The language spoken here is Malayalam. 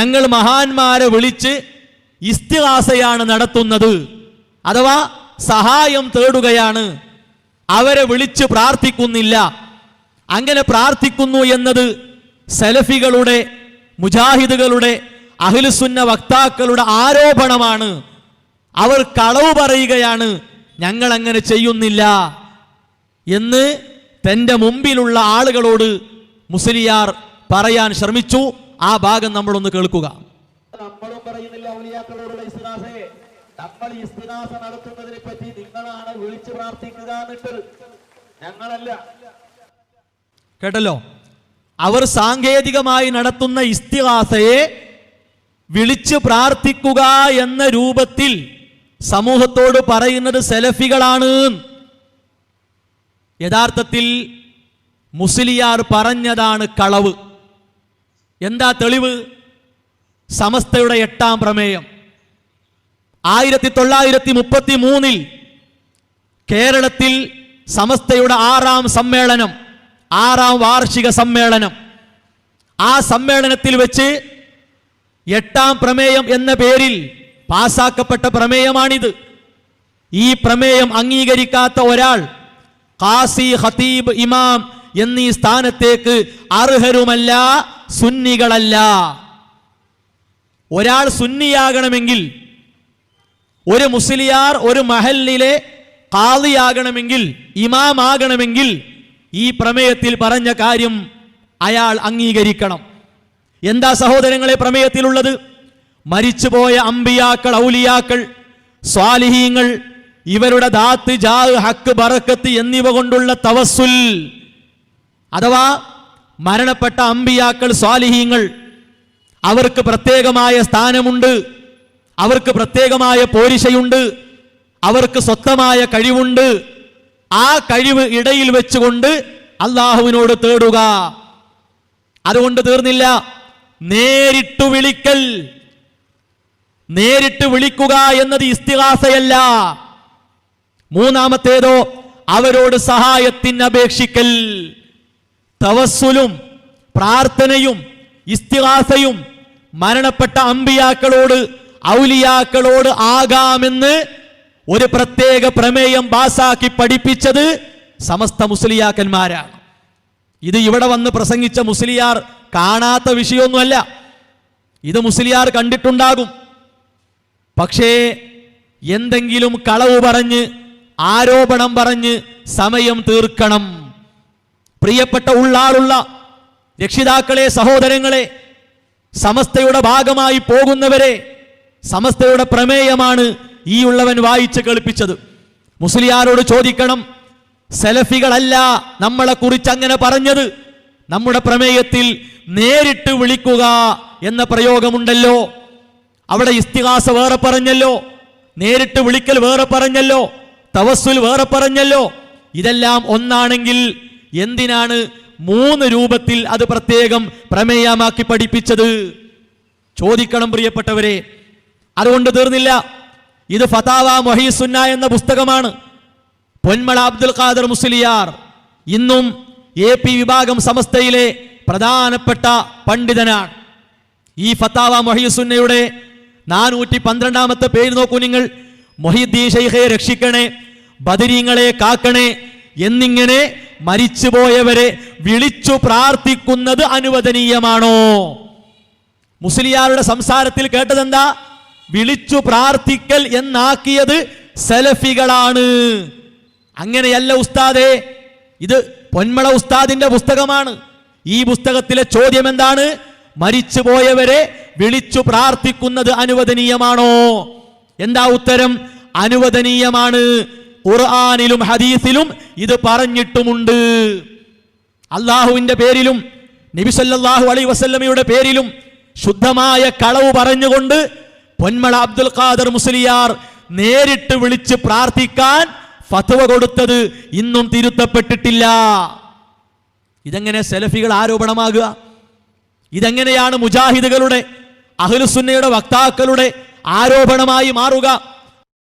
ഞങ്ങൾ മഹാന്മാരെ വിളിച്ച് ഇസ്തിഗാസയാണ് നടത്തുന്നത്, അഥവാ സഹായം തേടുകയാണ്, അവരെ വിളിച്ച് പ്രാർത്ഥിക്കുന്നില്ല. അങ്ങനെ പ്രാർത്ഥിക്കുന്നു എന്നത് സലഫികളുടെ, മുജാഹിദുകളുടെ, അഹ്ലുസുന്ന വക്താക്കളുടെ ആരോപണമാണ്. അവർ കളവ് പറയുകയാണ്, ഞങ്ങൾ അങ്ങനെ ചെയ്യുന്നില്ല എന്ന് തൻ്റെ മുമ്പിലുള്ള ആളുകളോട് മുസ്ലിയാർ പറയാൻ ശ്രമിച്ചു. ആ ഭാഗം നമ്മളൊന്ന് കേൾക്കുക. നമ്മളും പറയുന്നില്ല ഔലിയാക്കളോടുള്ള ഇസ്തിഗാസയെ. നമ്മൾ ഇസ്തിഗാസ നടത്തുന്നതിനെ പറ്റി നിങ്ങളാണ് വിളിച്ചു പ്രാർത്ഥിക്കുക എന്നിട്ട്, ഞങ്ങളല്ല. കേട്ടല്ലോ, അവർ സാങ്കേതികമായി നടത്തുന്ന ഇസ്തിഗാസയെ വിളിച്ചു പ്രാർത്ഥിക്കുക എന്ന രൂപത്തിൽ സമൂഹത്തോട് പറയുന്നത് സലഫികളാണ്. യഥാർത്ഥത്തിൽ മുസ്ലിയാർ പറഞ്ഞതാണ് കളവ്. എന്താ തെളിവ്? സമസ്തയുടെ 8ാം പ്രമേയം 1933 കേരളത്തിൽ സമസ്തയുടെ 6ാം സമ്മേളനം, 6ാം വാർഷിക സമ്മേളനം. ആ സമ്മേളനത്തിൽ വെച്ച് 8ാം പ്രമേയം എന്ന പേരിൽ പാസാക്കപ്പെട്ട പ്രമേയമാണിത്. ഈ പ്രമേയം അംഗീകരിക്കാത്ത ഒരാൾ ഖാസി, ഖതീബ്, ഇമാം എന്നീ സ്ഥാനത്തേക്ക് അർഹരുമല്ല, സുന്നികളല്ല. ഒരാൾ സുന്നിയാകണമെങ്കിൽ, ഒരു മുസ്ലിയാർ ഒരു മഹല്ലിലെ ഖാദിയാകണമെങ്കിൽ, ഇമാം ആകണമെങ്കിൽ ഈ പ്രമേയത്തിൽ പറഞ്ഞ കാര്യം അയാൾ അംഗീകരിക്കണം. എന്താ സഹോദരങ്ങളെ പ്രമേയത്തിലുള്ളത്? മരിച്ചുപോയ അമ്പിയാക്കൾ, ഔലിയാക്കൾ, സ്വാലിഹീങ്ങൾ, ഇവരുടെ ദാത്ത്, ജാഹ്, ഹക്ക്, ബറക്കത്ത് എന്നിവ കൊണ്ടുള്ള തവസ്സുൽ, അഥവാ മരണപ്പെട്ട അമ്പിയാക്കൾ, സ്വാലിഹീങ്ങൾ, അവർക്ക് പ്രത്യേകമായ സ്ഥാനമുണ്ട്, അവർക്ക് പ്രത്യേകമായ പോരിശയുണ്ട്, അവർക്ക് സ്വന്തമായ കഴിവുണ്ട്. ആ കഴിവ് ഇടയിൽ വെച്ചുകൊണ്ട് അള്ളാഹുവിനോട് തേടുക. അതുകൊണ്ട് തീർന്നില്ല, നേരിട്ട് വിളിക്കൽ. നേരിട്ട് വിളിക്കുക എന്നത് ഇസ്തിഗാസയല്ല. മൂന്നാമത്തേതോ അവരോട് സഹായത്തിന് അപേക്ഷിക്കൽ. തവസ്സുലും പ്രാർത്ഥനയും ഇസ്തിഗാസയും മരണപ്പെട്ട അമ്പിയാക്കളോട്, ഔലിയാക്കളോട് ആകാമെന്ന് ഒരു പ്രത്യേക പ്രമേയം പാസാക്കി പഠിപ്പിച്ചത് സമസ്ത മുസ്ലിയാക്കന്മാരാണ്. ഇത് ഇവിടെ വന്ന് പ്രസംഗിച്ച മുസ്ലിയാർ കാണാത്ത വിഷയമൊന്നുമല്ല. ഇത് മുസ്ലിയാർ കണ്ടിട്ടുണ്ടാകും. പക്ഷേ എന്തെങ്കിലും കളവ് പറഞ്ഞ്, ആരോപണം പറഞ്ഞ് സമയം തീർക്കണം. പ്രിയപ്പെട്ട ഉള്ളാളുള്ള രക്ഷിതാക്കളെ, സഹോദരങ്ങളെ, സമസ്തയുടെ ഭാഗമായി പോകുന്നവരെ, സമസ്തയുടെ പ്രമേയമാണ് ഈ ഉള്ളവൻ വായിച്ച് കേൾപ്പിച്ചത്. മുസ്ലിയാരോട് ചോദിക്കണം, സലഫികളല്ല നമ്മളെ കുറിച്ച് അങ്ങനെ പറഞ്ഞത്. നമ്മുടെ പ്രമേയത്തിൽ നേരിട്ട് വിളിക്കുക എന്ന പ്രയോഗമുണ്ടല്ലോ, അവിടെ ഇസ്തിഗാസ വേറെ പറഞ്ഞല്ലോ, നേരിട്ട് വിളിക്കൽ വേറെ പറഞ്ഞല്ലോ, തവസ്സുൽ വേറെ പറഞ്ഞല്ലോ. ഇതെല്ലാം ഒന്നാണെങ്കിൽ എന്തിനാണ് 3 രൂപത്തിൽ അത് പ്രത്യേകം പ്രമേയമാക്കി പഠിപ്പിച്ചത്? ചോദിക്കണം പ്രിയപ്പെട്ടവരെ. അതുകൊണ്ട് തീർന്നില്ല. ഇത് ഫതാവ മുഹീസുന്ന എന്ന പുസ്തകമാണ്. പൊന്മള അബ്ദുൽ ഖാദർ മുസ്ലിയാർ ഇന്നും AP വിഭാഗം സമസ്തയിലെ പ്രധാനപ്പെട്ട പണ്ഡിതനാണ്. ഈ ഫതാവ മുഹീസുന്നയുടെ 412ാമത്തെ പേര് നോക്കൂ നിങ്ങൾ. മുഹീദ്ദീൻ ശൈഖെ രക്ഷിക്കണേ, ബദരീങ്ങളെ കാക്കണേ എന്നിങ്ങനെ മരിച്ചുപോയവരെ വിളിച്ചു പ്രാർത്ഥിക്കുന്നത് അനുവദനീയമാണോ? മുസ്ലിയാരുടെ സംസാരത്തിൽ കേട്ടതെന്താ? വിളിച്ചു പ്രാർത്ഥിക്കൽ എന്നാക്കിയത് സലഫികളാണ്. അങ്ങനെയല്ല ഉസ്താദേ, ഇത് പൊന്മള ഉസ്താദിന്റെ പുസ്തകമാണ്. ഈ പുസ്തകത്തിലെ ചോദ്യം എന്താണ്? മരിച്ചുപോയവരെ വിളിച്ചു പ്രാർത്ഥിക്കുന്നത് അനുവദനീയമാണോ? എന്താ ഉത്തരം? അനുവദനീയമാണ്. ഖുർആനിലും ഹദീസിലും ഇത് പറഞ്ഞിട്ടുമുണ്ട്. അള്ളാഹുവിന്റെ പേരിലും നബി സല്ലല്ലാഹു അലൈഹി വസല്ലമയുടെ പേരിലും ശുദ്ധമായ കളവ് പറഞ്ഞുകൊണ്ട് പൊന്മള അബ്ദുൽ ഖാദർ മുസ്ലിയാർ നേരിട്ട് വിളിച്ച് പ്രാർത്ഥിക്കാൻ ഫത്വ കൊടുത്തത് ഇന്നും തിരുത്തപ്പെട്ടിട്ടില്ല. ഇതെങ്ങനെ സലഫികൾ ആരോപണമാകുക? ഇതെങ്ങനെയാണ് മുജാഹിദുകളുടെ, അഹ്ലുസുന്നയുടെ വക്താക്കളുടെ ആരോപണമായി മാറുക?